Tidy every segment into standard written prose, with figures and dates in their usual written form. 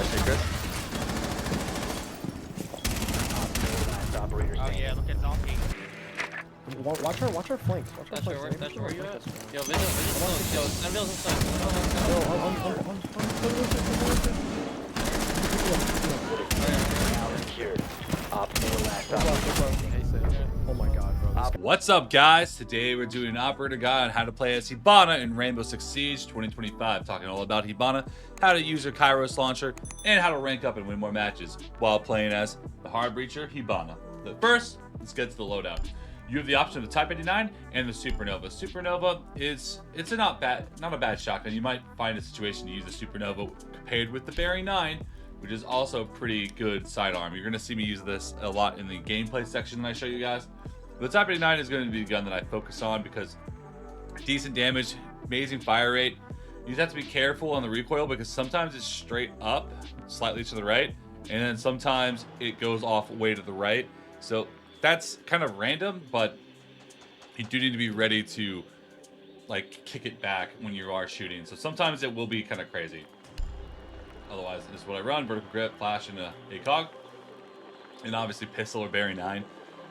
secret. Oh yeah, look at Donkey. Watch our flanks. Watch our flanks. That's where you at? Yo, Vigil's close. Yo, SenVale's inside. Oh my god, bro. What's up, guys? Today we're doing an operator guide on how to play as Hibana in Rainbow Six Siege 2025. Talking all about Hibana, how to use your Kairos launcher, and how to rank up and win more matches while playing as the hard breacher Hibana. But first, let's get to the loadout. You have the option of the Type 89 and the Supernova. Supernova is not a bad shotgun. You might find a situation to use the Supernova paired with the Bearing 9, which is also a pretty good sidearm. You're gonna see me use this a lot in the gameplay section when I show you guys. The Type 89 is going to be the gun that I focus on because decent damage, amazing fire rate. You just have to be careful on the recoil because sometimes it's straight up, slightly to the right, and then sometimes it goes off way to the right. So that's kind of random, but you do need to be ready to like kick it back when you are shooting. So sometimes it will be kind of crazy. Otherwise, this is what I run: vertical grip, flash, and a ACOG, and obviously pistol or Bearing 9.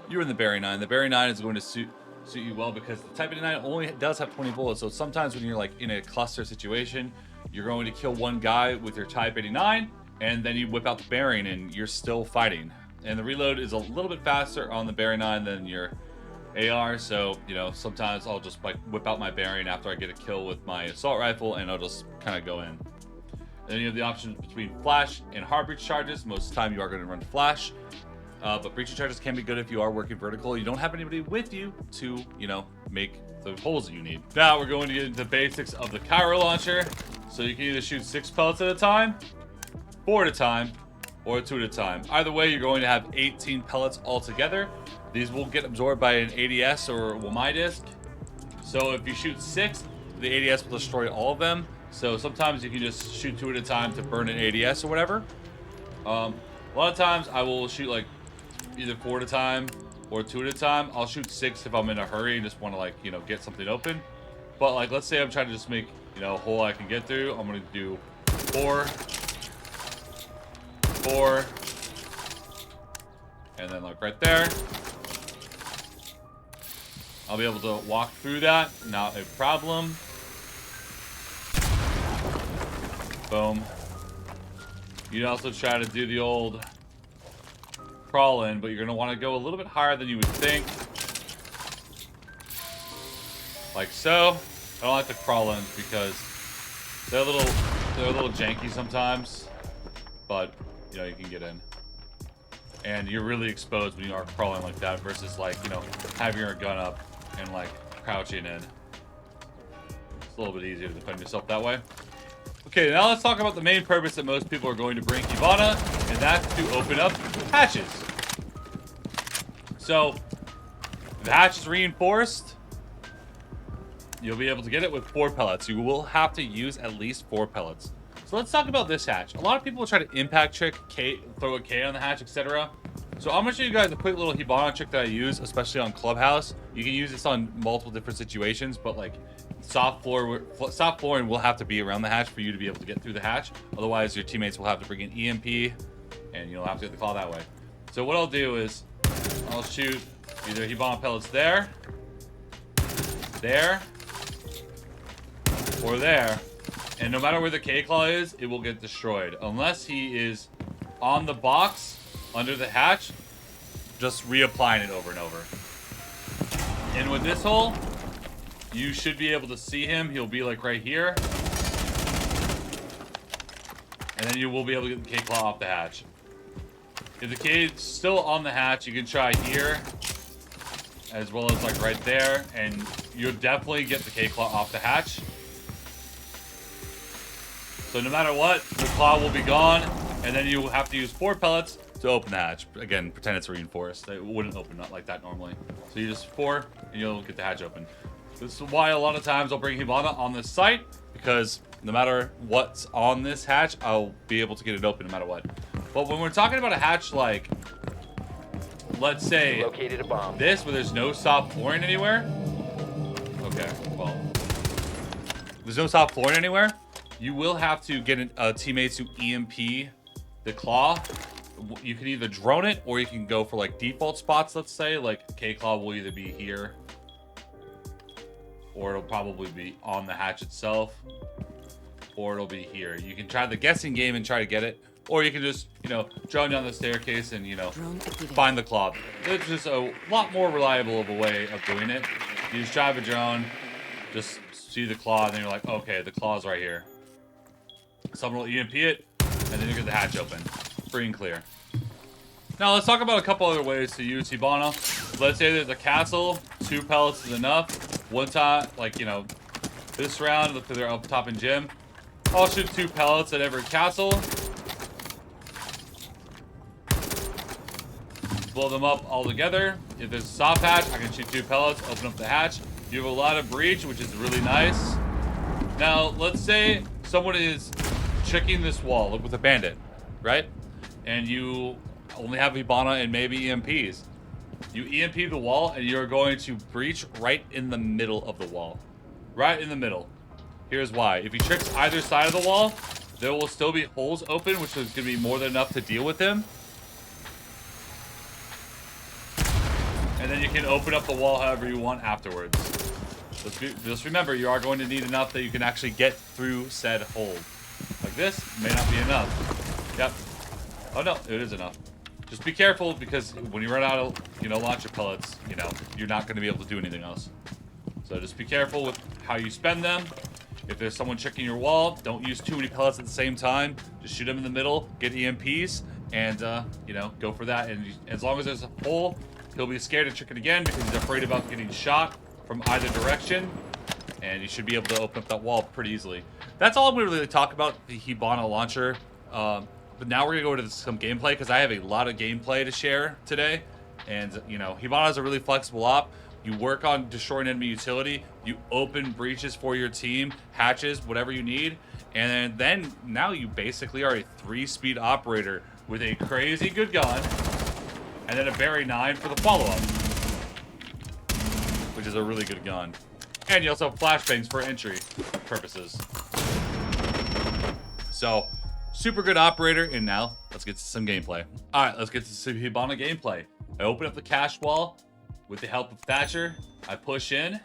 You're in the Bearing 9. The Bearing 9 is going to suit you well because the Type 89 only does have 20 bullets. So sometimes when you're like in a cluster situation, you're going to kill one guy with your Type 89, and then you whip out the Bearing and you're still fighting. And the reload is a little bit faster on the Bearing 9 than your AR. So, you know, sometimes I'll just like whip out my Bearing after I get a kill with my assault rifle, and I'll just kind of go in. Then you have the options between flash and hard breach charges. Most of the time you are going to run flash. But breaching charges can be good if you are working vertical. You don't have anybody with you to, you know, make the holes that you need. Now we're going to get into the basics of the Kairos launcher. So you can either shoot 6 pellets at a time, 4 at a time, or 2 at a time. Either way, you're going to have 18 pellets altogether. These will get absorbed by an ADS or WMI disc. So if you shoot 6, the ADS will destroy all of them. So sometimes you can just shoot 2 at a time to burn an ADS or whatever. A lot of times I will shoot like either 4 at a time or 2 at a time. I'll shoot 6 if I'm in a hurry and just want to, like, you know, get something open. But like, let's say I'm trying to just make, you know, a hole I can get through. I'm going to do 4, 4, and then like right there. I'll be able to walk through that, not a problem. Boom. You can also try to do the old crawl in, but you're going to want to go a little bit higher than you would think. Like so. I don't like the crawl ins because they're a little janky sometimes, but you know, you can get in. And you're really exposed when you are crawling like that versus like, you know, having your gun up and like crouching in. It's a little bit easier to defend yourself that way. Okay, now let's talk about the main purpose that most people are going to bring Hibana, and that's to open up hatches. So, if the hatch is reinforced, you'll be able to get it with 4 pellets. You will have to use at least 4 pellets. So let's talk about this hatch. A lot of people try to impact trick, throw a K on the hatch, etc. So I'm going to show you guys a quick little Hibana trick that I use, especially on Clubhouse. You can use this on multiple different situations, but like soft flooring will have to be around the hatch for you to be able to get through the hatch. Otherwise, your teammates will have to bring in EMP, and you'll have to get the call that way. So what I'll do is I'll shoot either Hibana pellets there, or there. And no matter where the K-Claw is, it will get destroyed. Unless he is on the box under the hatch, just reapplying it over and over. And with this hole, you should be able to see him. He'll be like right here. And then you will be able to get the K-Claw off the hatch. If the K is still on the hatch, you can try here, as well as like right there, and you'll definitely get the K-Claw off the hatch. So no matter what, the claw will be gone, and then you will have to use 4 pellets to open the hatch. Again, pretend it's reinforced. It wouldn't open up like that normally. So you just 4, and you'll get the hatch open. This is why a lot of times I'll bring Hibana on this site, because no matter what's on this hatch, I'll be able to get it open no matter what. But when we're talking about a hatch like, let's say, Located a bomb. this, where there's no soft flooring anywhere. Okay, well, there's no soft flooring anywhere. you will have to get a teammate to EMP the claw. You can either drone it or you can go for like default spots. Let's say like K-claw will either be here or it'll probably be on the hatch itself, or it'll be here. You can try the guessing game and try to get it, or you can just, you know, drone down the staircase and, you know, find the claw. It's just a lot more reliable of a way of doing it. You just drive a drone, just see the claw, and then you're like, okay, the claw's right here. Someone will EMP it, and then you get the hatch open. Free and clear. Now let's talk about a couple other ways to use Hibana. Let's say there's a castle, 2 pellets is enough. One time, like, you know, this round, look, they're up top in gym. I'll shoot 2 pellets at every castle. Blow them up all together. If there's a soft hatch, I can shoot 2 pellets, open up the hatch. You have a lot of breach, which is really nice. Now, let's say someone is checking this wall with a bandit, right? And you only have Hibana and maybe EMPs. You EMP the wall, and you're going to breach right in the middle of the wall. Right in the middle. Here's why. If he tricks either side of the wall, there will still be holes open, which is going to be more than enough to deal with him. And then you can open up the wall however you want afterwards. Just remember, you are going to need enough that you can actually get through said hole. Like this may not be enough. Yep. Oh no, it is enough. Just be careful, because when you run out of, you know, launcher pellets, you know, you're not going to be able to do anything else. So just be careful with how you spend them. If there's someone checking your wall, don't use too many pellets at the same time. Just shoot them in the middle, get EMPs, and, you know, go for that. And as long as there's a hole, he'll be scared to trick it again because he's afraid about getting shot from either direction. And you should be able to open up that wall pretty easily. That's all I'm going to really talk about, the Hibana launcher. But now we're going to go into some gameplay, because I have a lot of gameplay to share today. And, you know, Hibana is a really flexible op. You work on destroying enemy utility. You open breaches for your team, hatches, whatever you need. And then now you basically are a 3-speed operator with a crazy good gun. And then a Berry 9 for the follow-up, which is a really good gun. And you also have flashbangs for entry purposes. So, super good operator. And now, let's get to some gameplay. Alright, let's get to some Hibana gameplay. I open up the cache wall with the help of Thatcher. I push in.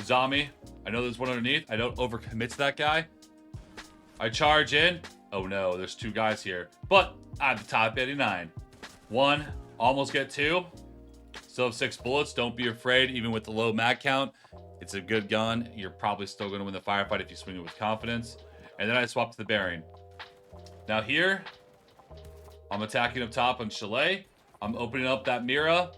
Zombie. I know there's one underneath. I don't overcommit to that guy. I charge in. Oh no, there's 2 guys here. But I have the top 89. 1, almost get 2. Still have 6 bullets. Don't be afraid, even with the low mag count. It's a good gun. You're probably still going to win the firefight if you swing it with confidence. And then I swap to the bearing. Now here, I'm attacking up top on Chalet. I'm opening up that Mira,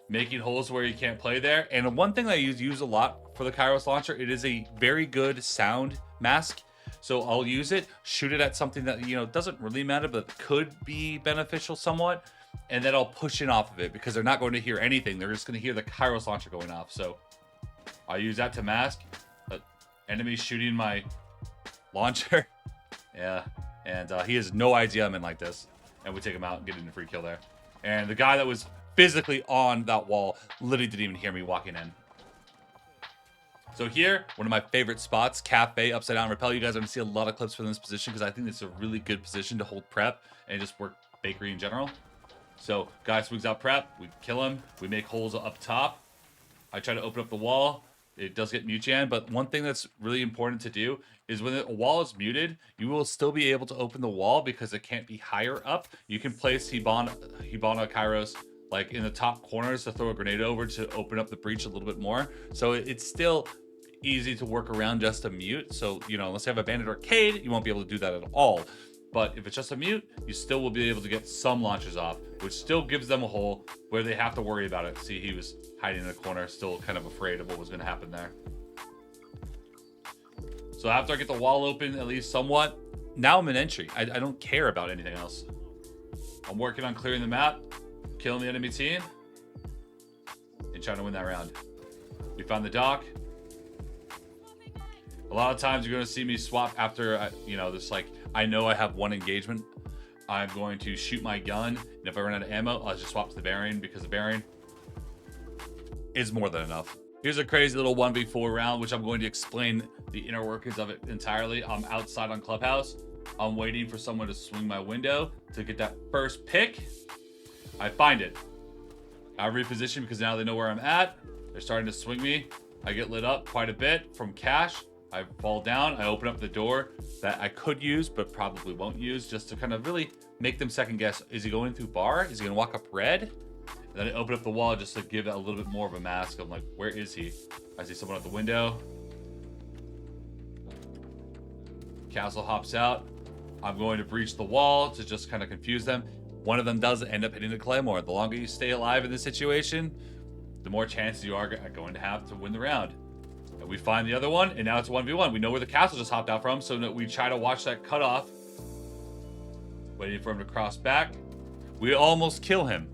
making holes where you can't play there. And one thing I use a lot for the Kairos launcher, it is a very good sound mask. So I'll use it, shoot it at something that, you know, doesn't really matter, but could be beneficial somewhat. And then I'll push in off of it, because they're not going to hear anything. They're just going to hear the Kairos launcher going off. So I use that to mask enemies shooting my launcher. Yeah. And he has no idea I'm in like this. And we take him out and get in a free kill there. And the guy that was physically on that wall literally didn't even hear me walking in. So here, one of my favorite spots, Cafe, Upside Down Rappel. You guys are going to see a lot of clips from this position, because I think it's a really good position to hold prep and just work bakery in general. So guy swings out prep, we kill him, we make holes up top. I try to open up the wall. It does get mute-jammed, but one thing that's really important to do is when a wall is muted, you will still be able to open the wall because it can't be higher up. You can place Hibana Kairos like in the top corners to throw a grenade over to open up the breach a little bit more. So it's still easy to work around just a mute. So, you know, unless you have a bandit arcade, you won't be able to do that at all. But if it's just a mute, you still will be able to get some launches off, which still gives them a hole where they have to worry about it. See, he was hiding in a corner, still kind of afraid of what was going to happen there. So after I get the wall open, at least somewhat, now I'm in entry. I don't care about anything else. I'm working on clearing the map, killing the enemy team, and trying to win that round. We found the dock. A lot of times you're going to see me swap after, you know, this, like, I know I have one engagement. I'm going to shoot my gun, and if I run out of ammo, I'll just swap to the bearing, because the bearing is more than enough. Here's a crazy little 1v4 round, which I'm going to explain the inner workings of it entirely. I'm outside on Clubhouse. I'm waiting for someone to swing my window to get that first pick. I find it. I reposition because now they know where I'm at. They're starting to swing me. I get lit up quite a bit from cash. I fall down. I open up the door that I could use, but probably won't use, just to kind of really make them second guess. Is he going through bar? Is he going to walk up red? And then I open up the wall just to give it a little bit more of a mask. I'm like, where is he? I see someone at the window. Castle hops out. I'm going to breach the wall to just kind of confuse them. One of them does end up hitting the claymore. The longer you stay alive in this situation, the more chances you are going to have to win the round. And we find the other one, and now it's 1v1. We know where the castle just hopped out from, so that we try to watch that cutoff. Waiting for him to cross back. We almost kill him.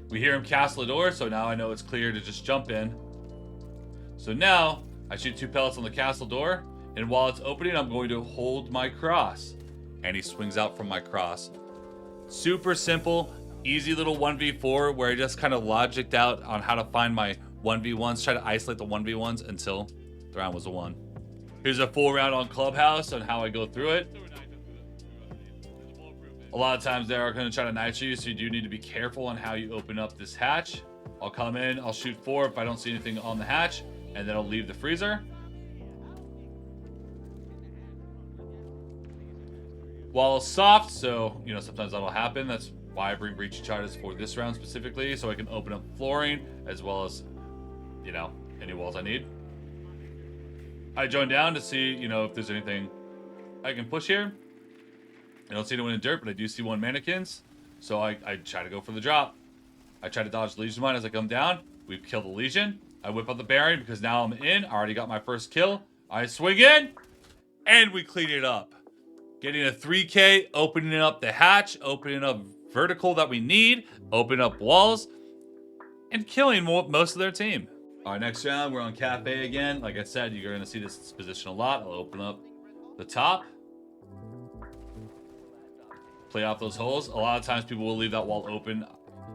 We hear him castle the door, so now I know it's clear to just jump in. So now, I shoot 2 pellets on the castle door, and while it's opening, I'm going to hold my cross. And he swings out from my cross. Super simple, easy little 1v4 where I just kind of logicked out on how to find my 1v1s, try to isolate the 1v1s until the round was a 1. Here's a full round on Clubhouse on how I go through it. A lot of times they are going to try to nitro you, so you do need to be careful on how you open up this hatch. I'll come in, I'll shoot 4 if I don't see anything on the hatch, and then I'll leave the freezer. Wall is soft, so, you know, sometimes that'll happen. That's why I bring breaching charges for this round specifically, so I can open up flooring as well as, you know, any walls I need. I join down to see, you know, if there's anything I can push here. I don't see anyone in dirt, but I do see 1 mannequins, so I try to go for the drop. I try to dodge the Legion mine as I come down. We've killed the Legion. I whip out the bearing because now I'm in. I already got my first kill. I swing in, and we clean it up. Getting a 3K, opening up the hatch, opening up vertical that we need, opening up walls, and killing most of their team. All right, next round, we're on Cafe again. Like I said, you're going to see this position a lot. I'll open up the top. Play off those holes. A lot of times people will leave that wall open,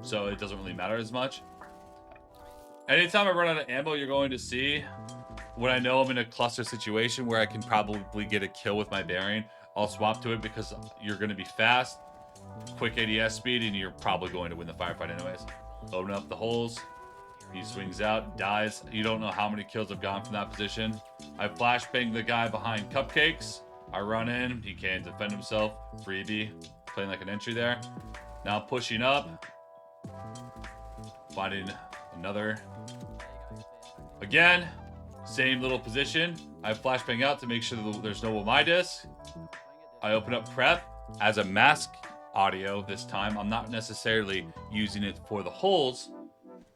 so it doesn't really matter as much. Anytime I run out of ammo, you're going to see when I know I'm in a cluster situation where I can probably get a kill with my bearing, I'll swap to it because you're going to be fast, quick ADS speed, and you're probably going to win the firefight anyways. Open up the holes. He swings out, dies. You don't know how many kills have gone from that position. I flashbang the guy behind cupcakes. I run in. He can't defend himself. Freebie. Playing like an entry there. Now pushing up. Finding another. Again, same little position. I flashbang out to make sure that there's no my disc. I open up prep as a mask audio this time. I'm not necessarily using it for the holes.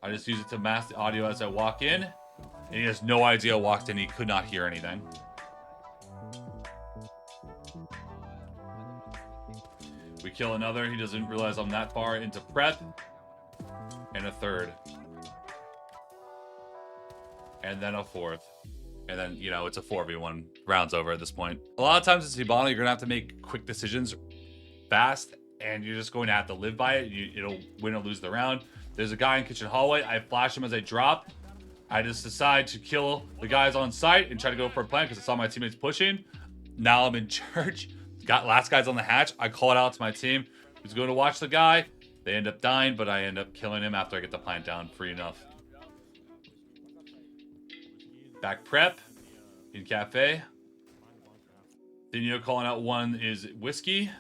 I just use it to mask the audio as I walk in. And he has no idea I walked in. He could not hear anything. We kill another. He doesn't realize I'm that far into prep. And a third. And then a fourth. And then, you know, it's a 4v1. Round's over at this point. A lot of times it's Hibana, you're going to have to make quick decisions fast. And you're just going to have to live by it. It'll win or lose the round. There's a guy in kitchen hallway. I flash him as I drop. I just decide to kill the guys on site and try to go for a plant because I saw my teammates pushing. Now I'm in church. Got last guys on the hatch. I call it out to my team who's going to watch the guy. They end up dying, but I end up killing him after I get the plant down free enough. Back prep in cafe. Dino calling out one is whiskey.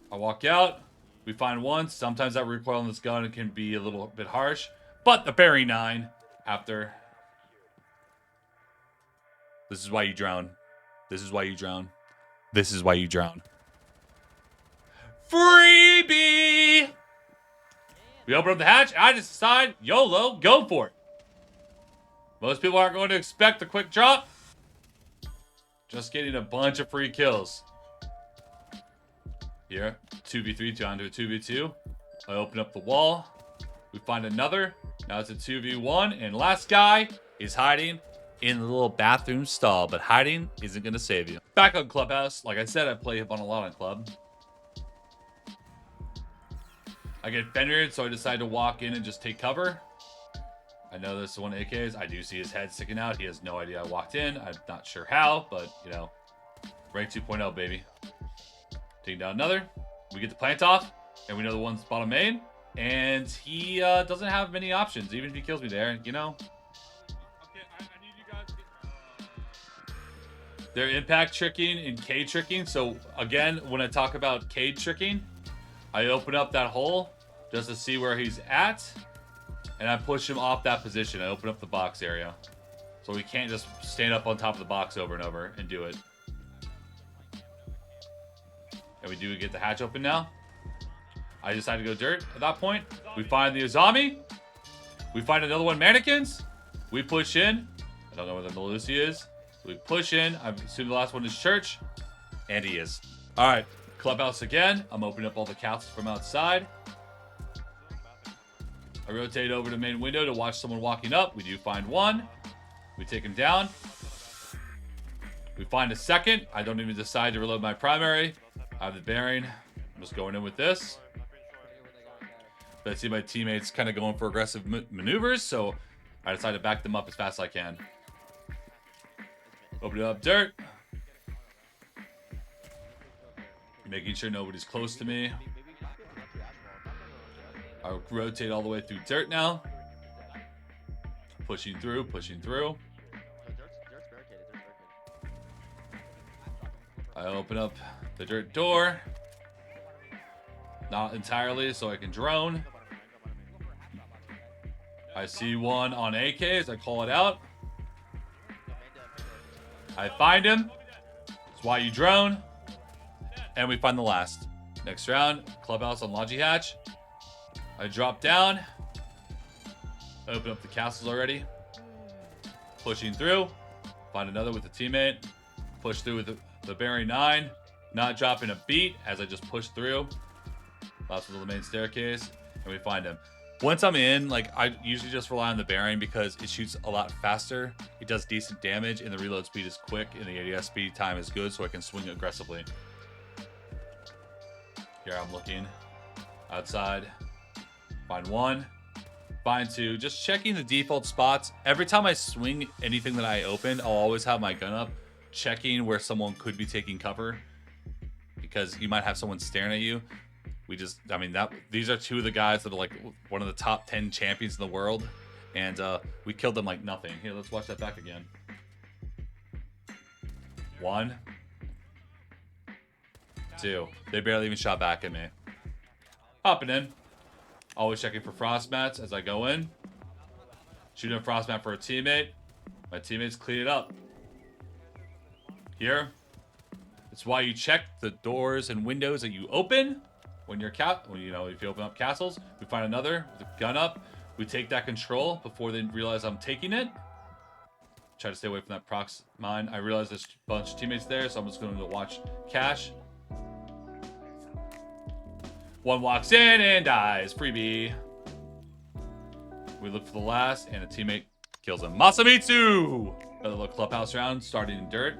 I walk out. We find one. Sometimes that recoil on this gun can be a little bit harsh. But the Berry 9 after. This is why you drown. This is why you drown. This is why you drown. Freebie! We open up the hatch. I just decide, YOLO, go for it. Most people aren't going to expect a quick drop. Just getting a bunch of free kills. Here, 2v3 down to a 2v2. I open up the wall. We find another. Now it's a 2v1. And last guy is hiding in the little bathroom stall. But hiding isn't going to save you. Back on Clubhouse. Like I said, I play Hibana a lot on Club. I get fendered, so I decide to walk in and just take cover. I know this is one of AK's. I do see his head sticking out. He has no idea I walked in. I'm not sure how, but, you know, rank 2.0, baby. Taking down another. We get the plant off, and we know the one's bottom main. And he doesn't have many options, even if he kills me there, you know. Okay, I need you guys to... They're impact tricking and cage tricking. So, again, when I talk about cage tricking, I open up that hole just to see where he's at. And I push him off that position. I open up the box area. So he can't just stand up on top of the box over and over and do it. And we do get the hatch open now. I decide to go dirt at that point. We find the Azami. We find another one, mannequins. We push in. I don't know where the Melusi is. We push in. I assume the last one is church. And he is. All right. Clubhouse again. I'm opening up all the castles from outside. I rotate over to main window to watch someone walking up. We do find one. We take him down. We find a second. I don't even decide to reload my primary. I have the bearing. I'm just going in with this. But I see my teammates kind of going for aggressive maneuvers, so I decide to back them up as fast as I can. Open it up dirt. Making sure nobody's close to me. I'll rotate all the way through dirt now. Pushing through, pushing through. I open up the dirt door. Not entirely, so I can drone. I see one on AKs. I call it out. I find him. That's why you drone. And we find the last. Next round, clubhouse on Logi hatch. I drop down. Open up the castles already. Pushing through. Find another with a teammate. Push through with the bearing 9. Not dropping a beat as I just push through. Last was the main staircase. And we find him. Once I'm in, like, I usually just rely on the bearing because it shoots a lot faster. It does decent damage, and the reload speed is quick, and the ADS speed time is good, so I can swing aggressively. Here I'm looking outside. Find one. Find two. Just checking the default spots. Every time I swing anything that I open, I'll always have my gun up, checking where someone could be taking cover, because you might have someone staring at you. These are two of the guys that are like one of the top 10 champions in the world, and we killed them like nothing. Here, let's watch that back again. 1, 2. They barely even shot back at me. Hopping in. Always checking for frost mats as I go in. Shooting a frost mat for a teammate. My teammates clean it up. Here. It's why you check the doors and windows that you open. When you're if you open up castles, we find another with a gun up. We take that control before they realize I'm taking it. Try to stay away from that prox mine. I realize there's a bunch of teammates there, so I'm just going to watch cash. One walks in and dies. Freebie. We look for the last, and a teammate kills him. Masamitsu! Another little clubhouse round, starting in dirt.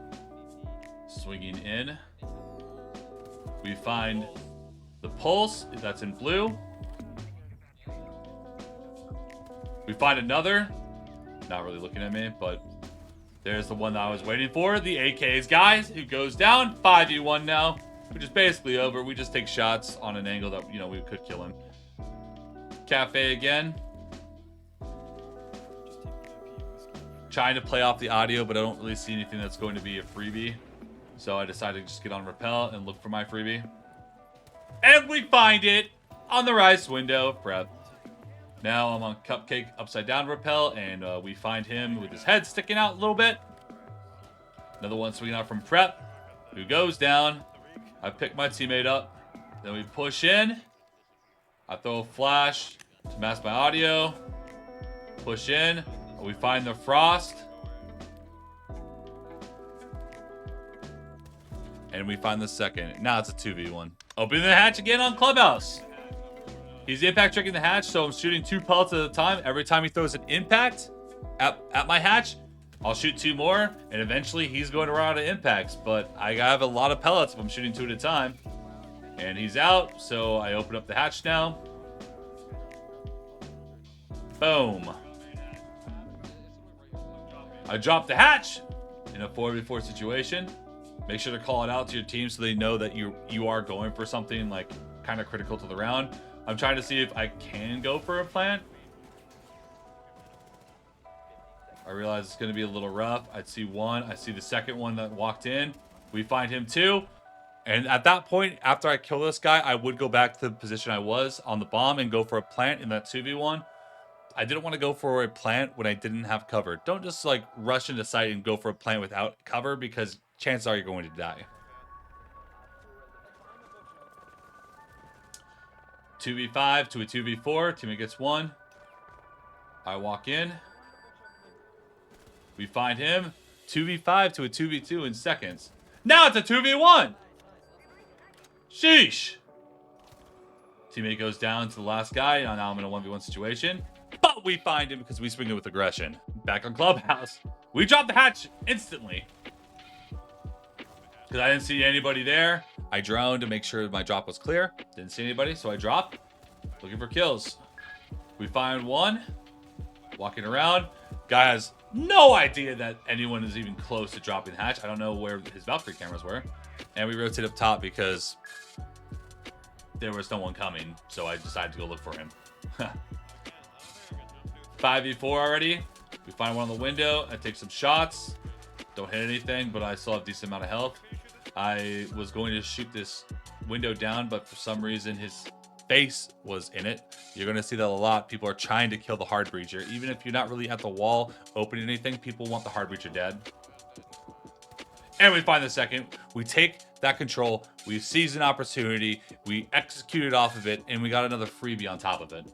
Swinging in. We find the pulse, that's in blue. We find another. Not really looking at me, but there's the one that I was waiting for. The AKs, guys, who goes down. 5v1 now, which is basically over. We just take shots on an angle that, we could kill him. Cafe again. Trying to play off the audio, but I don't really see anything that's going to be a freebie. So I decided to just get on rappel and look for my freebie. And we find it on the rice window. Prep. Now I'm on Cupcake upside down rappel, and we find him with his head sticking out a little bit. Another one swinging out from Prep, who goes down. I pick my teammate up. Then we push in. I throw a flash to mask my audio. Push in. We find the frost. And we find the second. Now it's a 2v1. Opening the hatch again on Clubhouse. He's impact tricking the hatch, so I'm shooting 2 pellets at a time. Every time he throws an impact at my hatch, I'll shoot 2 more, and eventually he's going to run out of impacts. But I have a lot of pellets if I'm shooting 2 at a time. And he's out, so I open up the hatch now. Boom. I dropped the hatch in a 4v4 situation. Make sure to call it out to your team so they know that you are going for something like kind of critical to the round. I'm trying to see if I can go for a plant. I realize it's going to be a little rough. I see one. I see the second one that walked in. We find him too. And at that point, after I kill this guy, I would go back to the position I was on the bomb and go for a plant in that 2v1. I didn't want to go for a plant when I didn't have cover. Don't just like rush into site and go for a plant without cover because chances are you're going to die. 2v5 to a 2v4. Teammate gets one. I walk in. We find him. 2v5 to a 2v2 in seconds. Now it's a 2v1. Sheesh. Teammate goes down to the last guy. Now I'm in a 1v1 situation. But we find him because we swing it with aggression. Back on Clubhouse. We drop the hatch instantly. Because I didn't see anybody there. I droned to make sure my drop was clear. Didn't see anybody, so I dropped. Looking for kills. We find one. Walking around. Guy has no idea that anyone is even close to dropping the hatch. I don't know where his Valkyrie cameras were. And we rotate up top because there was no one coming. So I decided to go look for him. 5v4 already. We find one on the window. I take some shots. Don't hit anything, but I still have a decent amount of health. I was going to shoot this window down, but for some reason his face was in it. You're going to see that a lot. People are trying to kill the hard breacher. Even if you're not really at the wall opening anything, people want the hard breacher dead. And we find the second. We take that control. We seize an opportunity. We executed off of it, and we got another freebie on top of it.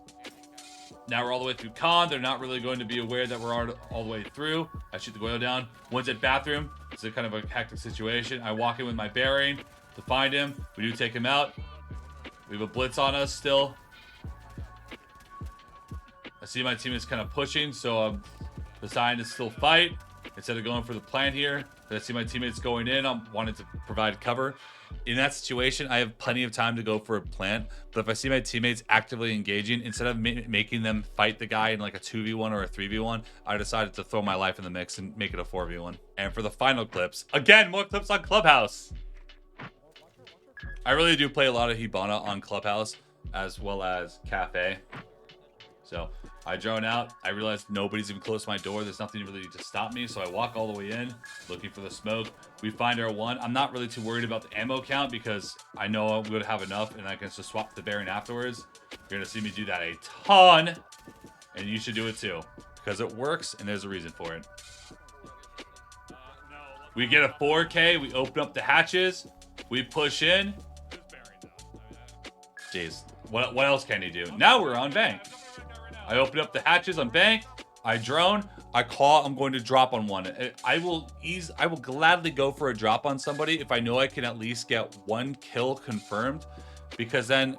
Now we're all the way through con. They're not really going to be aware that we're all the way through. I shoot the window down. One's at bathroom. It's a kind of a hectic situation. I walk in with my bearing to find him. We do take him out. We have a blitz on us still. I see my team is kind of pushing, so I'm deciding to still fight instead of going for the plant here. I see my teammates going in. I'm wanting to provide cover. In that situation, I have plenty of time to go for a plant. But if I see my teammates actively engaging, instead of making them fight the guy in like a 2v1 or a 3v1, I decided to throw my life in the mix and make it a 4v1. And for the final clips, again, more clips on Clubhouse. I really do play a lot of Hibana on Clubhouse as well as Cafe. So I drone out. I realize nobody's even close to my door. There's nothing really to stop me. So I walk all the way in, looking for the smoke. We find our one. I'm not really too worried about the ammo count because I know we would have enough and I can just swap the bearing afterwards. You're going to see me do that a ton. And you should do it too because it works and there's a reason for it. We get a 4K. We open up the hatches. We push in. Jeez. What else can you do? Now we're on bank. I open up the hatches on bank. I drone. I call. I'm going to drop on one. I will gladly go for a drop on somebody if I know I can at least get one kill confirmed, because then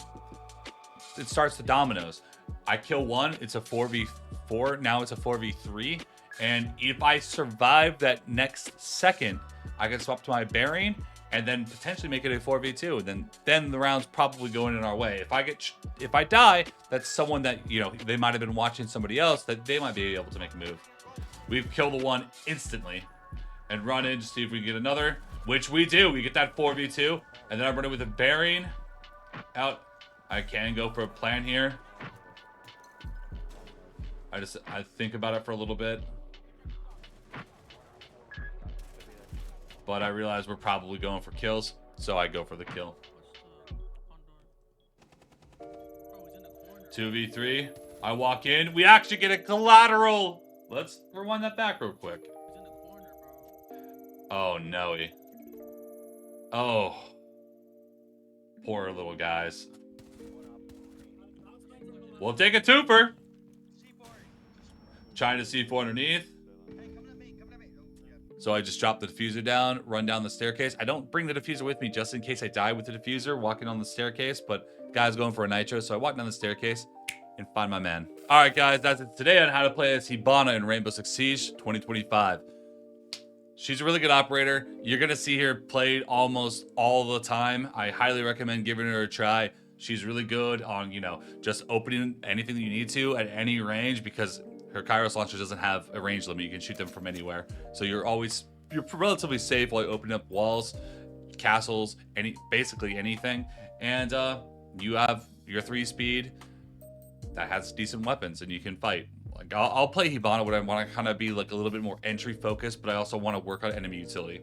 it starts the dominoes. I kill one. It's a 4v4. Now it's a 4v3. And if I survive that next second, I can swap to my bearing and then potentially make it a 4v2. Then the round's probably going in our way. If I die, that's someone that, you know, they might have been watching somebody else that they might be able to make a move. We've killed the one instantly and run in to see if we can get another, which we do. We get that 4v2 and then I'm running with a bearing out. I can go for a plan here. I think about it for a little bit. But I realize we're probably going for kills, so I go for the kill. 2v3. I walk in. We actually get a collateral. Let's rewind that back real quick. Oh, no. Oh. Poor little guys. We'll take a twofer. Trying to C4 underneath. So I just drop the diffuser down, run down the staircase. I don't bring the diffuser with me just in case I die with the diffuser walking on the staircase, but guy's going for a nitro, so I walk down the staircase and find my man. All right, guys, that's it today on how to play as Hibana in Rainbow Six Siege 2025. She's a really good operator. You're going to see her played almost all the time. I highly recommend giving her a try. She's really good on, you know, just opening anything that you need to at any range, because her Kairos launcher doesn't have a range limit. You can shoot them from anywhere. So you're relatively safe while opening up walls, castles, basically anything. And you have your 3-speed that has decent weapons, and you can fight. Like I'll play Hibana when I want to kind of be like a little bit more entry focused, but I also want to work on enemy utility.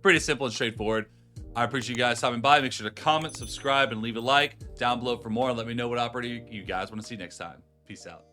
Pretty simple and straightforward. I appreciate you guys stopping by. Make sure to comment, subscribe, and leave a like down below for more. And let me know what operator you guys want to see next time. Peace out.